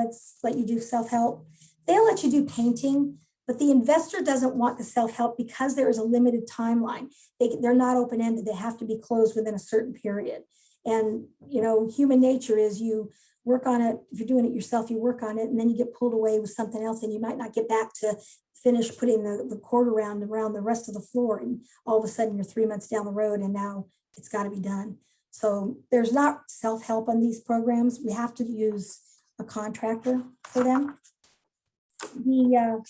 F: let you do self-help. They'll let you do painting, but the investor doesn't want the self-help because there is a limited timeline. They're not open-ended. They have to be closed within a certain period. And, human nature is you work on it. If you're doing it yourself, you work on it, and then you get pulled away with something else, and you might not get back to finish putting the cord around the rest of the floor. And all of a sudden you're 3 months down the road and now it's got to be done. So there's not self-help on these programs. We have to use a contractor for them. The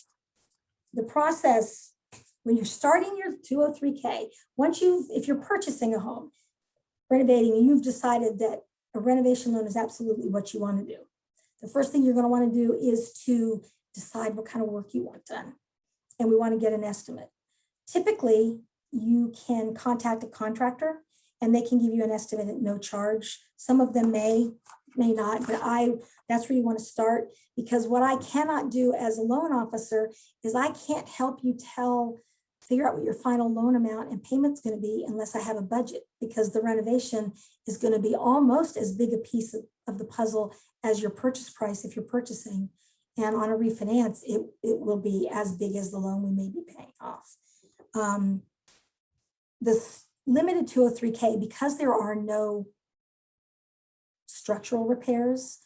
F: process, when you're starting your 203K, if you're purchasing a home, renovating, and you've decided that a renovation loan is absolutely what you want to do, the first thing you're going to want to do is to decide what kind of work you want done. And we want to get an estimate. Typically, you can contact a contractor and they can give you an estimate at no charge. Some of them may not, but that's where you want to start, because what I cannot do as a loan officer is I can't help you figure out what your final loan amount and payment's going to be unless I have a budget, because the renovation is going to be almost as big a piece of the puzzle as your purchase price if you're purchasing. And on a refinance, it will be as big as the loan we may be paying off. This limited 203K, because there are no structural repairs,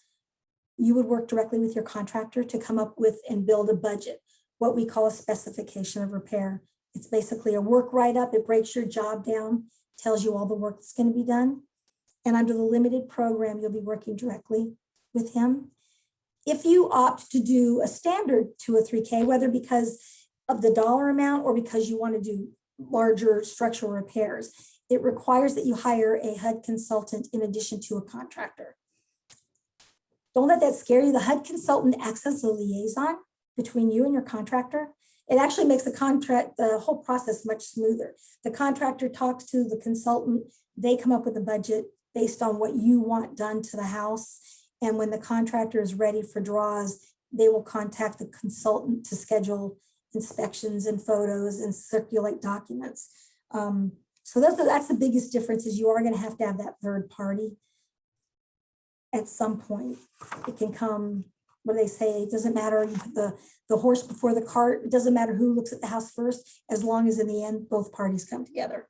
F: you would work directly with your contractor to come up with and build a budget, what we call a specification of repair. It's basically a work write-up. It breaks your job down, tells you all the work that's going to be done. And under the limited program, you'll be working directly with him. If you opt to do a standard 203K, whether because of the dollar amount or because you want to do larger structural repairs, it requires that you hire a HUD consultant in addition to a contractor. Don't let that scare you. The HUD consultant acts as a liaison between you and your contractor. It actually makes the whole process much smoother. The contractor talks to the consultant. They come up with a budget based on what you want done to the house. And when the contractor is ready for draws, they will contact the consultant to schedule inspections and photos and circulate documents. So that's the biggest difference, is you are going to have that third party at some point. It can come, what do they say? It doesn't matter, you put the horse before the cart. It doesn't matter who looks at the house first, as long as in the end, both parties come together.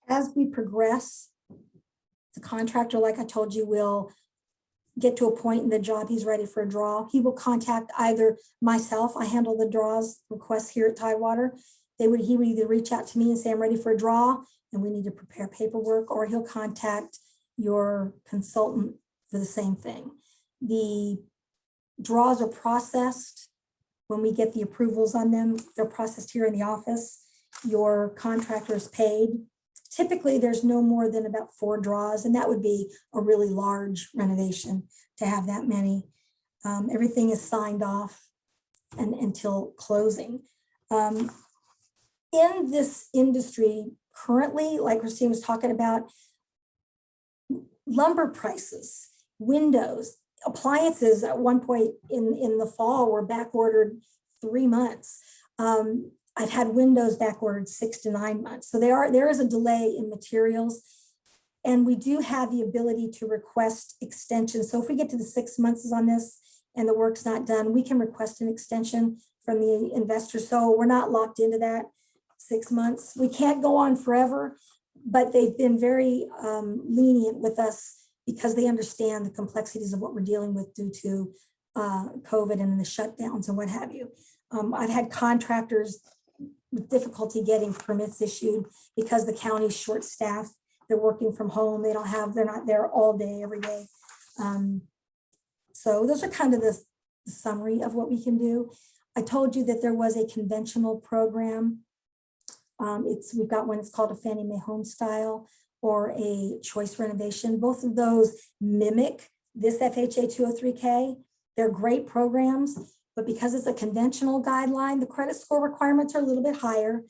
F: As we progress, the contractor, like I told you, will get to a point in the job he's ready for a draw. He will contact either myself, I handle the draws requests here at Tidewater. He would either reach out to me and say, I'm ready for a draw and we need to prepare paperwork, or he'll contact your consultant for the same thing. The draws are processed. When we get the approvals on them, they're processed here in the office. Your contractor is paid. Typically, there's no more than about 4 draws, and that would be a really large renovation to have that many. Everything is signed off until closing. In this industry currently, like Christine was talking about, lumber prices, windows, appliances at one point in the fall were back ordered 3 months. I've had windows backwards 6 to 9 months. So there is a delay in materials. And we do have the ability to request extensions. So if we get to the 6 months on this and the work's not done, we can request an extension from the investor. So we're not locked into that 6 months. We can't go on forever, but they've been very lenient with us because they understand the complexities of what we're dealing with due to COVID and the shutdowns and what have you. I've had contractors with difficulty getting permits issued because the county's short-staffed. They're working from home. They're not there all day, every day. So those are kind of the summary of what we can do. I told you that there was a conventional program. We've got one that's called a Fannie Mae Home Style or a choice renovation. Both of those mimic this FHA 203K. They're great programs, but because it's a conventional guideline, the credit score requirements are a little bit higher.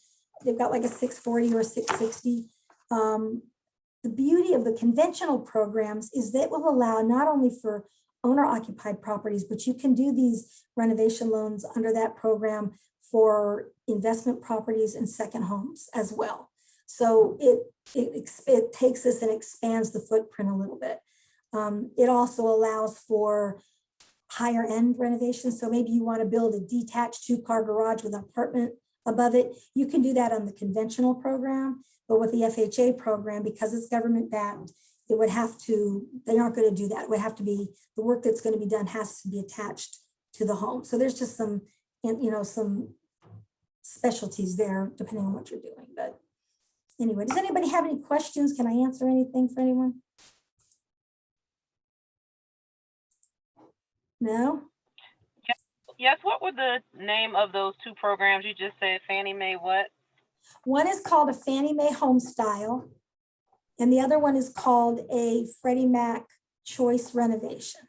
F: They've got like a 640 or a 660. The beauty of the conventional programs is that it will allow not only for owner occupied properties, but you can do these renovation loans under that program for investment properties and second homes as well. So it takes this and expands the footprint a little bit. It also allows for higher end renovations. So maybe you want to build a detached 2-car garage with an apartment above it. You can do that on the conventional program, but with the FHA program, because it's government backed, they aren't going to do that. It would have to be, the work that's going to be done has to be attached to the home. So there's just some specialties there depending on what you're doing. But anyway, does anybody have any questions? Can I answer anything for anyone? No?
G: Yes, what were the name of those two programs? You just said Fannie Mae what?
F: One is called a Fannie Mae Home Style, and the other one is called a Freddie Mac Choice Renovation.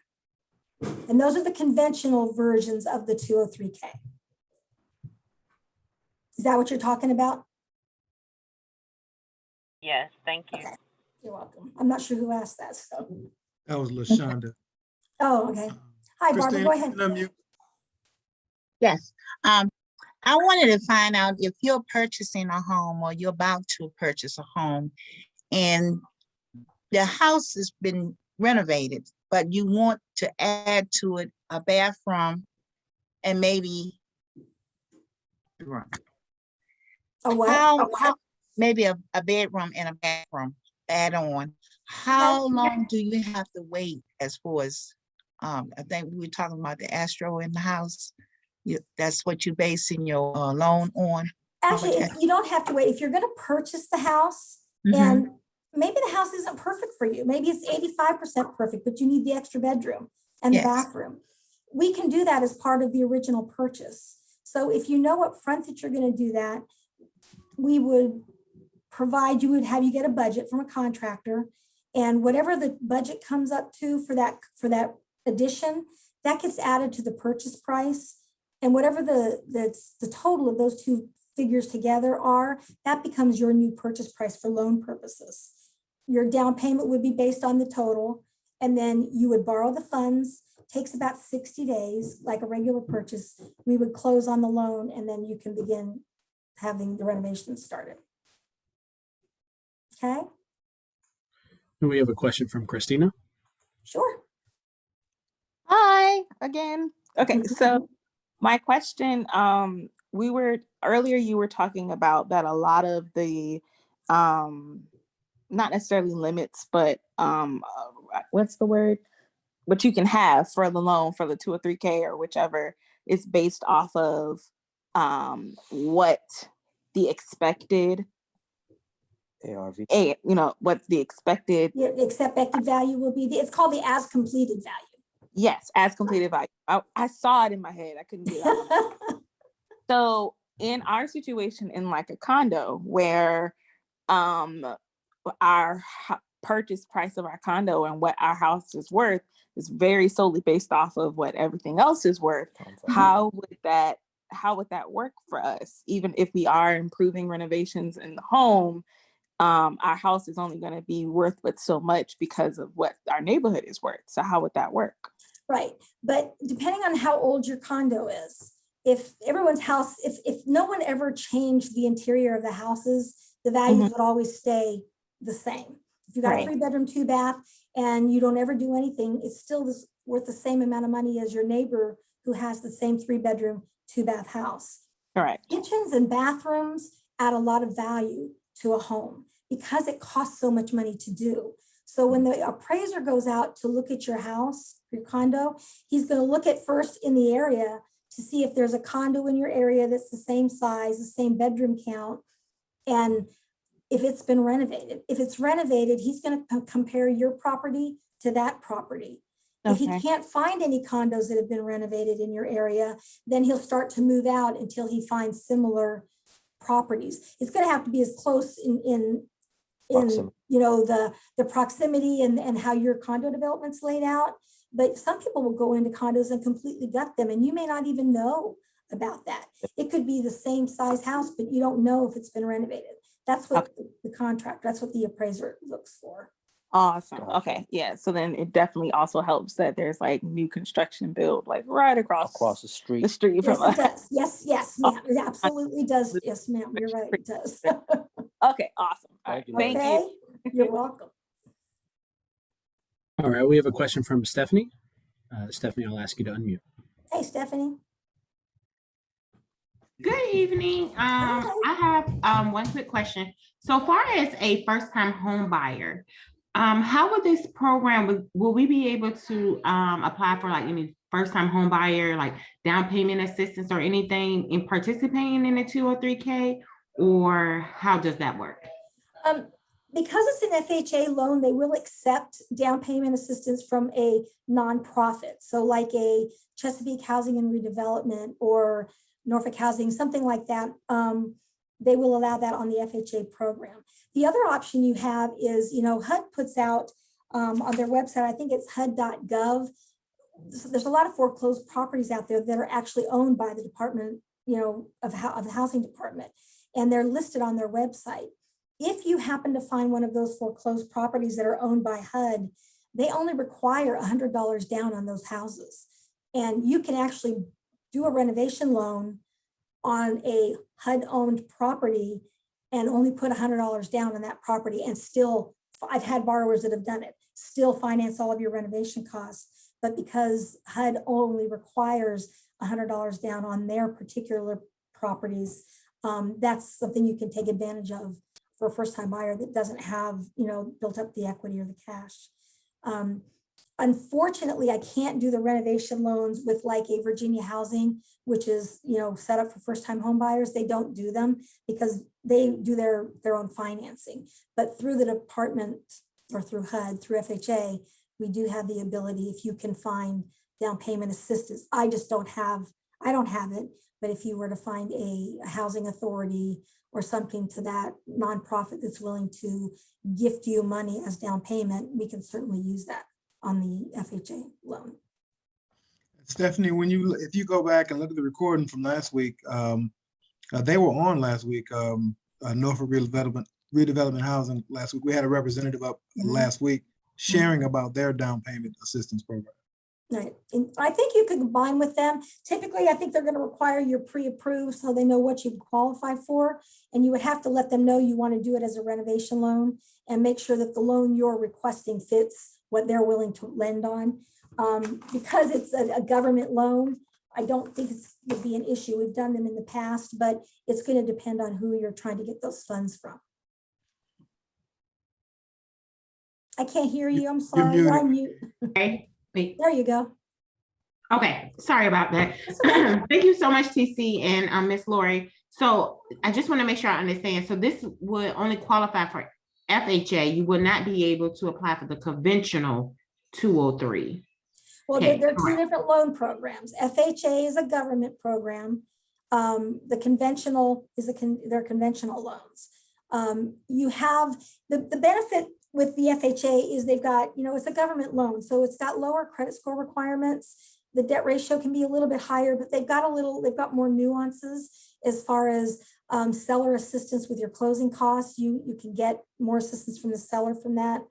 F: And those are the conventional versions of the 203K. Is that what you're talking about?
G: Yes, thank you.
F: Okay, you're welcome. I'm not sure who asked that, so.
B: That was LaShonda.
F: Oh, okay. Hi, Barbara, go ahead.
B: Christina, unmute.
H: Yes, I wanted to find out if you're purchasing a home or you're about to purchase a home and the house has been renovated, but you want to add to it a bathroom and maybe
F: A what?
H: how maybe a bedroom and a bathroom add on. How long do you have to wait as far as I think we were talking about the Astro in the house? That's what you're basing your loan on?
F: Actually, you don't have to wait. If you're going to purchase the house and maybe the house isn't perfect for you, maybe it's 85% perfect, but you need the extra bedroom and the bathroom. We can do that as part of the original purchase. So if you know up front that you're going to do that, we would provide, you would have you get a budget from a contractor, and whatever the budget comes up to for that addition, that gets added to the purchase price. And whatever the total of those two figures together are, that becomes your new purchase price for loan purposes. Your down payment would be based on the total, and then you would borrow the funds. Takes about 60 days, like a regular purchase. We would close on the loan, and then you can begin having the renovation started. Okay?
D: We have a question from Christina.
F: Sure.
C: Hi again. Okay, so my question, earlier you were talking about that a lot of the, not necessarily limits, but what's the word? What you can have for the loan for the 203K or whichever is based off of what the expected
I: ARV.
C: What the expected.
F: Yeah, the expected value will be, it's called the as completed value.
C: Yes, as completed value. I saw it in my head. I couldn't get it out. So in our situation in like a condo where our purchase price of our condo and what our house is worth is very solely based off of what everything else is worth. How would that work for us? Even if we are improving renovations in the home, our house is only going to be worth but so much because of what our neighborhood is worth. So how would that work?
F: Right. But depending on how old your condo is, if everyone's house, if no one ever changed the interior of the houses, the values would always stay the same. If you got a
C: Right.
F: 3-bedroom, 2-bath, and you don't ever do anything, it's still worth the same amount of money as your neighbor who has the same 3-bedroom, 2-bath house.
C: Correct.
F: Kitchens and bathrooms add a lot of value to a home because it costs so much money to do. So when the appraiser goes out to look at your house, your condo, he's going to look at first in the area to see if there's a condo in your area that's the same size, the same bedroom count, and if it's been renovated. If it's renovated, he's going to compare your property to that property. If he
C: Okay.
F: can't find any condos that have been renovated in your area, then he'll start to move out until he finds similar properties. It's going to have to be as close in
I: Proximity.
F: you know, the proximity and how your condo development's laid out. But some people will go into condos and completely gut them, and you may not even know about that. It could be the same size house, but you don't know if it's been renovated. That's what the contract, that's what the appraiser looks for.
C: Awesome.
I: Gotcha.
C: Okay. Yeah. So then it definitely also helps that there's like new construction built like right across
I: Across the
C: the
I: street.
C: street
F: Yes,
C: from
F: it
C: us.
F: does. Yes, ma'am. It absolutely does. Yes, ma'am. You're right. It does.
C: Okay. Awesome. All right.
I: Thank you,
C: Thank
F: Okay,
C: you.
F: you're welcome.
D: All right, we have a question from Stephanie. Stephanie, I'll ask you to unmute.
F: Hey, Stephanie.
J: Good evening. I have one quick question. So far as a first-time home buyer, how would this program, will we be able to apply for like any first-time home buyer, like down payment assistance or anything in participating in the 203K? Or how does that work?
F: Because it's an FHA loan, they will accept down payment assistance from a nonprofit. So like a Chesapeake Housing and Redevelopment or Norfolk Housing, something like that. They will allow that on the FHA program. The other option you have is, you know, HUD puts out on their website, I think it's HUD.gov. So there's a lot of foreclosed properties out there that are actually owned by the Department, you know, of the Housing Department, and they're listed on their website. If you happen to find one of those foreclosed properties that are owned by HUD, they only require $100 down on those houses. And you can actually do a renovation loan on a HUD-owned property and only put $100 down on that property and still, I've had borrowers that have done it, still finance all of your renovation costs. But because HUD only requires $100 down on their particular properties, that's something you can take advantage of for a first-time buyer that doesn't have, you know, built up the equity or the cash. Unfortunately, I can't do the renovation loans with like a Virginia Housing, which is, you know, set up for first-time home buyers. They don't do them because they do their own financing. But through the department or through HUD, through FHA, we do have the ability, if you can find down payment assistance. I don't have it, but if you were to find a housing authority or something to that nonprofit that's willing to gift you money as down payment, we can certainly use that on the FHA loan.
B: Stephanie, if you go back and look at the recording from last week, they were on last week, Norfolk Redevelopment Housing last week. We had a representative up last week sharing about their down payment assistance program.
F: Right. And I think you could combine with them. Typically, I think they're going to require your pre-approved so they know what you qualify for. And you would have to let them know you want to do it as a renovation loan and make sure that the loan you're requesting fits what they're willing to lend on. Because it's a government loan, I don't think it would be an issue. We've done them in the past, but it's going to depend on who you're trying to get those funds from. I can't hear you. I'm sorry. You're on mute.
J: Okay. Wait.
F: There you go.
J: Okay, sorry about that.
F: Okay.
J: Thank you so much, TC and Miss Lori. So I just want to make sure I understand. So this would only qualify for FHA. You would not be able to apply for the conventional 203.
F: Well,
J: Okay,
F: there are two
J: correct.
F: different loan programs. FHA is a government program. The conventional is they're conventional loans. You have the benefit with the FHA is they've got, you know, it's a government loan, so it's got lower credit score requirements. The debt ratio can be a little bit higher, but they've got more nuances as far as seller assistance with your closing costs. You can get more assistance from the seller from that.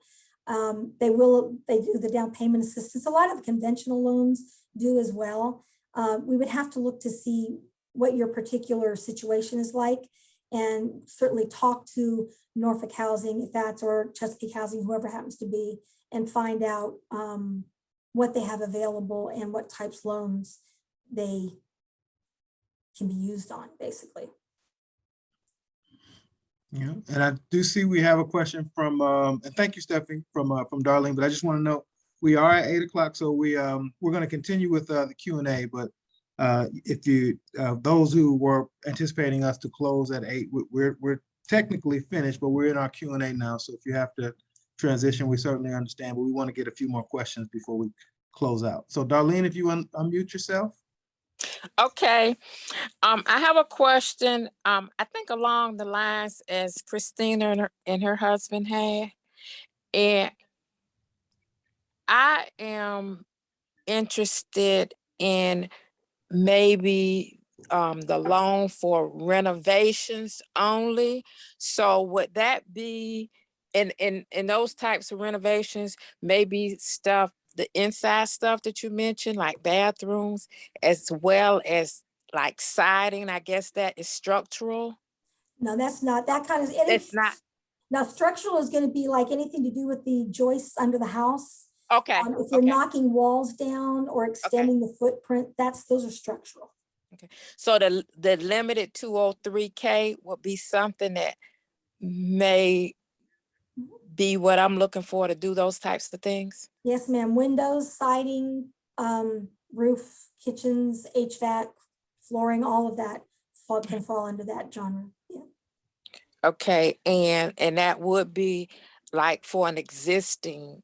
F: They do the down payment assistance. A lot of the conventional loans do as well. We would have to look to see what your particular situation is like, and certainly talk to Norfolk Housing, if that's, or Chesapeake Housing, whoever happens to be, and find out what they have available and what types loans they can be used on, basically.
B: Yeah, and I do see we have a question from, and thank you, Stephanie, from Darlene, but I just want to know, we are at 8 o'clock, so we're going to continue with the Q&A, but if you, those who were anticipating us to close at 8, we're technically finished, but we're in our Q&A now, so if you have to transition, we certainly understand, but we want to get a few more questions before we close out. So Darlene, if you unmute yourself.
K: Okay, I have a question. I think along the lines as Christina and her husband had, and I am interested in maybe the loan for renovations only. So would that be in those types of renovations, maybe stuff, the inside stuff that you mentioned, like bathrooms, as well as like siding? I guess that is structural.
F: No, that's not that kind of.
K: It's not.
F: Now, structural is going to be like anything to do with the joists under the house.
K: Okay.
F: If you're knocking walls down or extending the footprint, those are structural.
K: Okay. So the limited 203K would be something that may be what I'm looking for to do those types of things.
F: Yes, ma'am. Windows, siding, roof, kitchens, HVAC, flooring, all of that can fall under that genre. Yeah.
K: Okay, and that would be like for an existing,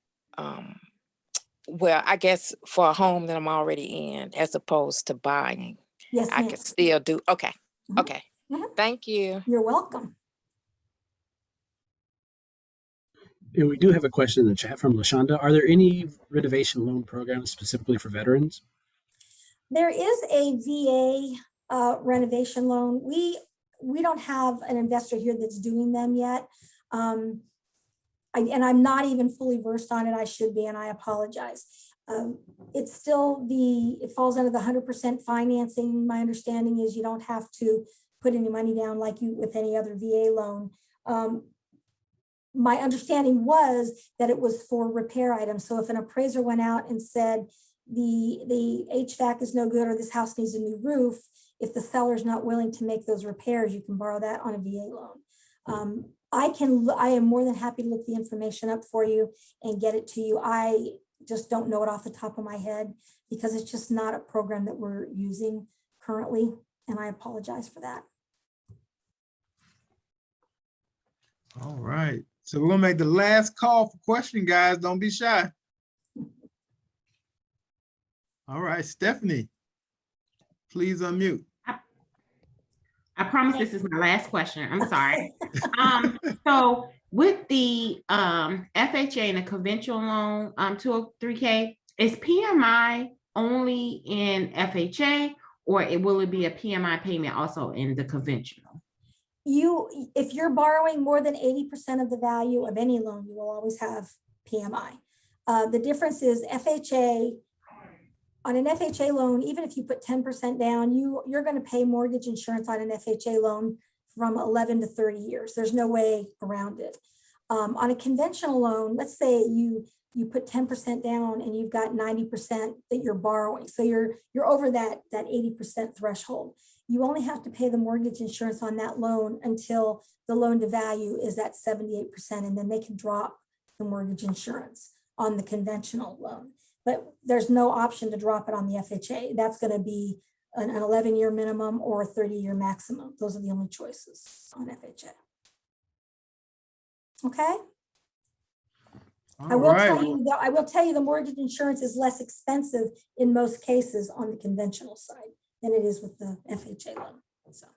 K: well, I guess for a home that I'm already in, as opposed to buying.
F: Yes,
K: I
F: ma'am.
K: could still do. Okay.
F: Mhm.
K: Okay.
F: Mhm.
K: Thank you.
F: You're welcome.
D: And we do have a question in the chat from LaShonda. Are there any renovation loan programs specifically for veterans?
F: There is a VA renovation loan. We don't have an investor here that's doing them yet. And I'm not even fully versed on it. I should be, and I apologize. It's still it falls under the 100% financing. My understanding is you don't have to put any money down like you with any other VA loan. My understanding was that it was for repair items. So if an appraiser went out and said the HVAC is no good or this house needs a new roof, if the seller's not willing to make those repairs, you can borrow that on a VA loan. I am more than happy to look the information up for you and get it to you. I just don't know it off the top of my head because it's just not a program that we're using currently, and I apologize for that.
B: All right, so we're gonna make the last call for question, guys. Don't be shy. All right, Stephanie, please unmute.
J: I promise this is my last question. I'm sorry. So with the FHA and the conventional loan, 203K, is PMI only in FHA, or will it be a PMI payment also in the conventional?
F: If you're borrowing more than 80% of the value of any loan, you will always have PMI. The difference is FHA. On an FHA loan, even if you put 10% down, you're going to pay mortgage insurance on an FHA loan from 11 to 30 years. There's no way around it. On a conventional loan, let's say you put 10% down and you've got 90% that you're borrowing. So you're over that 80% threshold. You only have to pay the mortgage insurance on that loan until the loan to value is at 78%, and then they can drop the mortgage insurance on the conventional loan. But there's no option to drop it on the FHA. That's going to be an 11-year minimum or a 30-year maximum. Those are the only choices on FHA. Okay. I will tell you the mortgage insurance is less expensive in most cases on the conventional side than it is with the FHA loan. So.